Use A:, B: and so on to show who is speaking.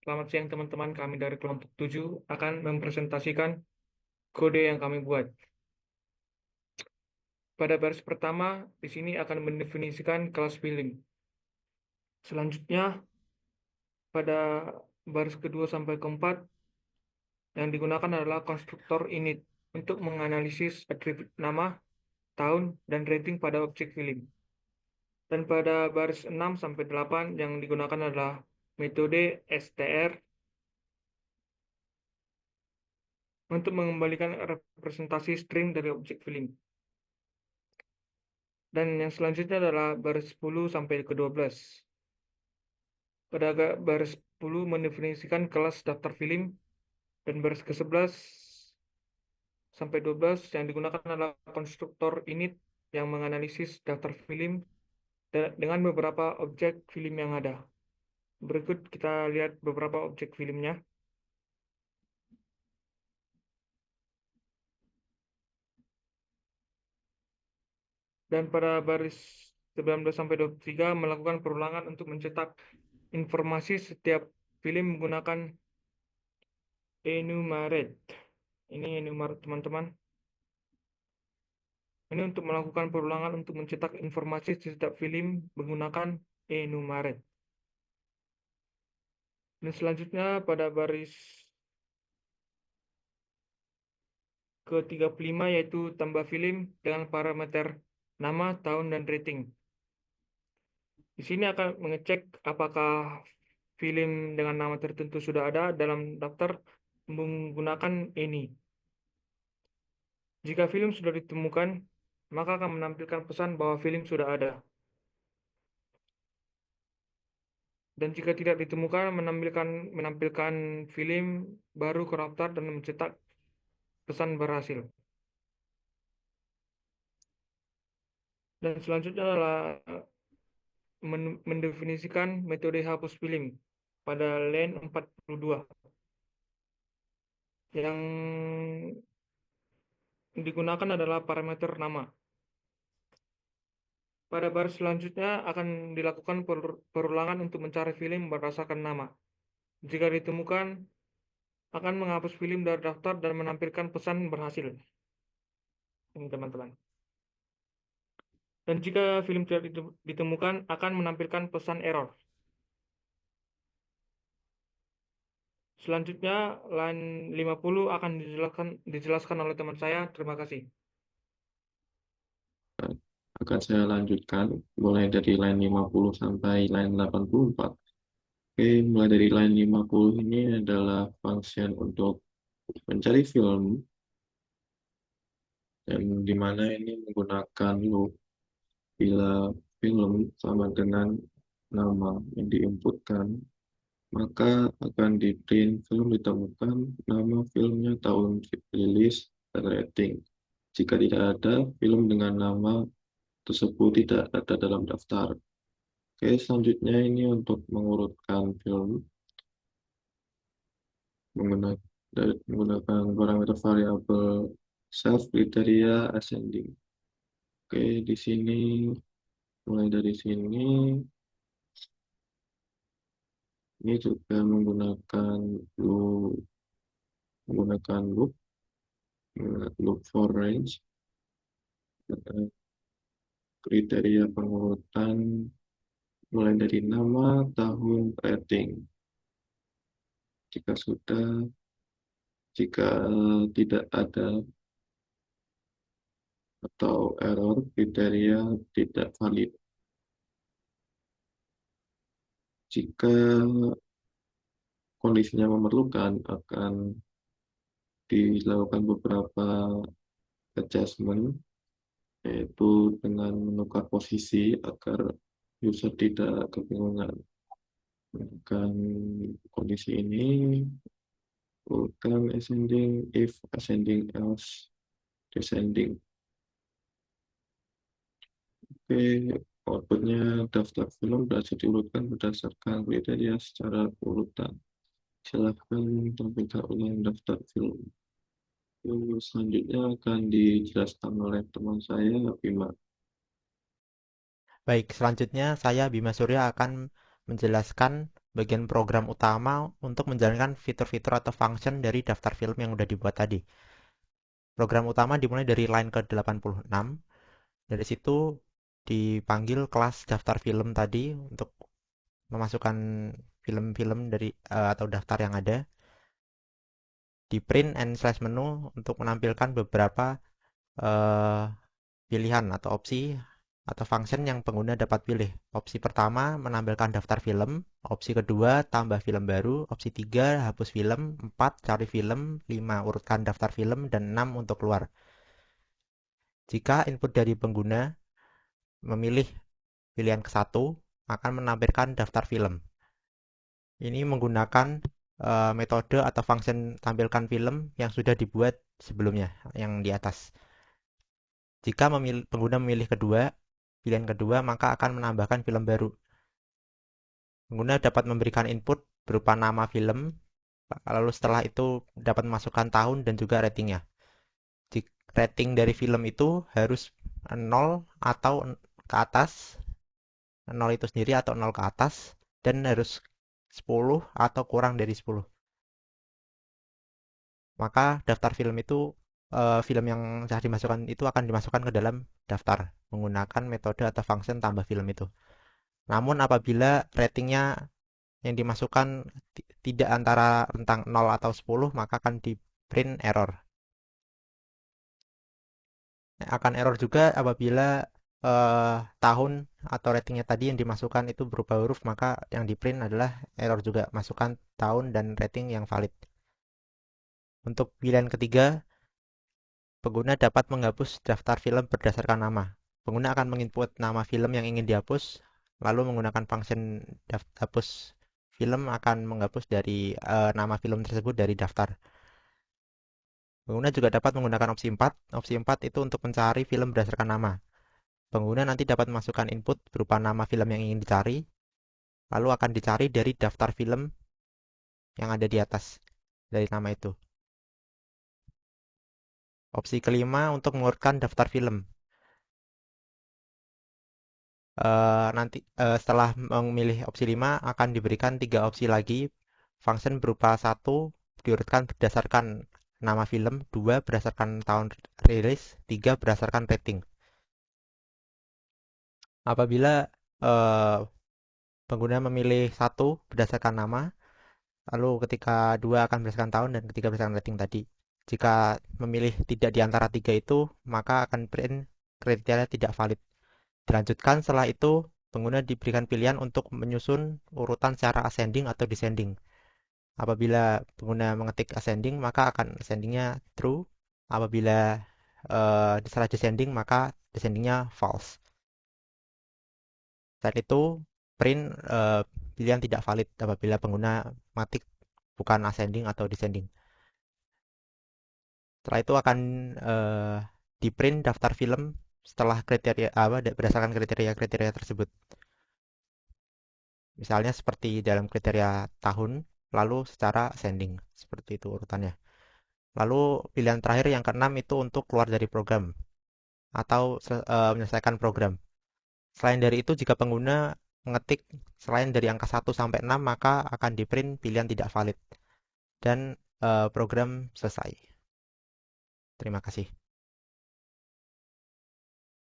A: Selamat siang teman-teman, kami dari kelompok 7 akan mempresentasikan kode yang kami buat. Pada baris pertama, di sini akan mendefinisikan kelas film. Selanjutnya, pada baris kedua sampai keempat, yang digunakan adalah konstruktor init untuk menganalisis atribut nama, tahun, dan rating pada objek film. Dan pada baris 6 sampai 8 yang digunakan adalah metode str untuk mengembalikan representasi string dari objek film. Dan yang selanjutnya adalah baris 10 sampai ke 12. Pada baris 10 mendefinisikan kelas daftar film dan baris ke-11 sampai 12 yang digunakan adalah konstruktor init yang menganalisis daftar film dengan beberapa objek film yang ada. Berikut kita lihat beberapa objek filmnya. Dan pada baris 19 sampai 23 melakukan perulangan untuk mencetak informasi setiap film menggunakan enumerate. Ini enumerate teman-teman. Ini untuk melakukan perulangan untuk mencetak informasi di setiap film menggunakan enumerate. Dan selanjutnya pada baris ke-35 yaitu tambah film dengan parameter nama, tahun, dan rating. Di sini akan mengecek apakah film dengan nama tertentu sudah ada dalam daftar menggunakan ini. Jika film sudah ditemukan, maka akan menampilkan pesan bahwa film sudah ada. Dan jika tidak ditemukan, menampilkan film baru ke daftar dan mencetak pesan berhasil. Dan selanjutnya adalah mendefinisikan metode hapus film pada line 42 yang digunakan adalah parameter nama. Pada baris selanjutnya akan dilakukan perulangan untuk mencari film berdasarkan nama. Jika ditemukan, akan menghapus film dari daftar dan menampilkan pesan berhasil. Ini teman-teman. Dan jika film tidak ditemukan, akan menampilkan pesan error. Selanjutnya, line 50 akan dijelaskan oleh teman saya. Terima kasih.
B: Akan saya lanjutkan mulai dari line 50 sampai line 84. Oke, mulai dari line 50 ini adalah function untuk mencari film dan dimana ini menggunakan loop bila film sama dengan nama yang diinputkan, maka akan di print film ditemukan, nama filmnya, tahun rilis, dan rating. Jika tidak ada, film dengan nama tersebut tidak ada dalam daftar. Oke, selanjutnya ini untuk mengurutkan film menggunakan parameter variabel self kriteria ascending. Oke, di sini mulai dari sini ini juga loop menggunakan loop for range, kriteria pengurutan mulai dari nama, tahun, rating. Jika sudah, jika tidak ada atau error, kriteria tidak valid. Jika kondisinya memerlukan, akan dilakukan beberapa adjustment, yaitu dengan menukar posisi agar user tidak kebingungan. Dengan kondisi ini, urutan ascending, if ascending, else descending. Oke, outputnya daftar film berhasil diurutkan berdasarkan kriteria secara urutan. Silahkan tampilkan ulang daftar film. Selanjutnya akan dijelaskan oleh teman saya, Bima.
C: Baik, selanjutnya saya Bima Surya akan menjelaskan bagian program utama untuk menjalankan fitur-fitur atau function dari daftar film yang udah dibuat tadi. Program utama dimulai dari line ke-86. Dari situ dipanggil kelas daftar film tadi untuk memasukkan film-film dari atau daftar yang ada. Di print and slash menu untuk menampilkan beberapa eh, pilihan atau opsi atau function yang pengguna dapat pilih. Opsi pertama menampilkan daftar film, opsi kedua tambah film baru, opsi tiga hapus film, 4 cari film, 5 urutkan daftar film, dan 6 untuk keluar. Jika input dari pengguna memilih pilihan ke satu, akan menampilkan daftar film. Ini menggunakan metode atau function tampilkan film yang sudah dibuat sebelumnya, yang di atas. Jika pengguna memilih pilihan kedua, maka akan menambahkan film baru. Pengguna dapat memberikan input berupa nama film, lalu setelah itu dapat memasukkan tahun dan juga ratingnya. Rating dari film itu harus 0 atau ke atas, 0 itu sendiri atau 0 ke atas, dan harus 10 atau kurang dari 10. Maka daftar film itu, film yang sudah dimasukkan itu akan dimasukkan ke dalam daftar menggunakan metode atau function tambah film itu. Namun apabila ratingnya yang dimasukkan tidak antara rentang 0 atau 10, maka akan di print error. Akan error juga apabila tahun atau ratingnya tadi yang dimasukkan itu berupa huruf, maka yang di print adalah error juga, masukkan tahun dan rating yang valid. Untuk pilihan ketiga, pengguna dapat menghapus daftar film berdasarkan nama. Pengguna akan menginput nama film yang ingin dihapus, lalu menggunakan function hapus film akan menghapus dari nama film tersebut dari daftar. Pengguna juga dapat menggunakan opsi 4. Opsi 4 itu untuk mencari film berdasarkan nama. Pengguna nanti dapat memasukkan input berupa nama film yang ingin dicari, lalu akan dicari dari daftar film yang ada di atas dari nama itu. Opsi kelima untuk mengurutkan daftar film. Nanti setelah memilih opsi 5 akan diberikan 3 opsi lagi. Function berupa 1 diurutkan berdasarkan nama film, 2 berdasarkan tahun rilis, 3 berdasarkan rating. Apabila eh, pengguna memilih 1 berdasarkan nama, lalu ketika 2 akan berdasarkan tahun dan ketiga berdasarkan rating tadi. Jika memilih tidak di antara 3 itu, maka akan print kriteria tidak valid. Dilanjutkan setelah itu, pengguna diberikan pilihan untuk menyusun urutan secara ascending atau descending. Apabila pengguna mengetik ascending, maka akan ascendingnya true. Apabila setelah descending, maka descendingnya false. Saat itu, print pilihan tidak valid apabila pengguna mengetik bukan ascending atau descending. Setelah itu akan di print daftar film setelah kriteria berdasarkan kriteria-kriteria tersebut. Misalnya seperti dalam kriteria tahun, lalu secara ascending, seperti itu urutannya. Lalu pilihan terakhir yang keenam itu untuk keluar dari program atau menyelesaikan program. Selain dari itu, jika pengguna mengetik selain dari angka 1 sampai 6, maka akan di print pilihan tidak valid dan program selesai. Terima kasih.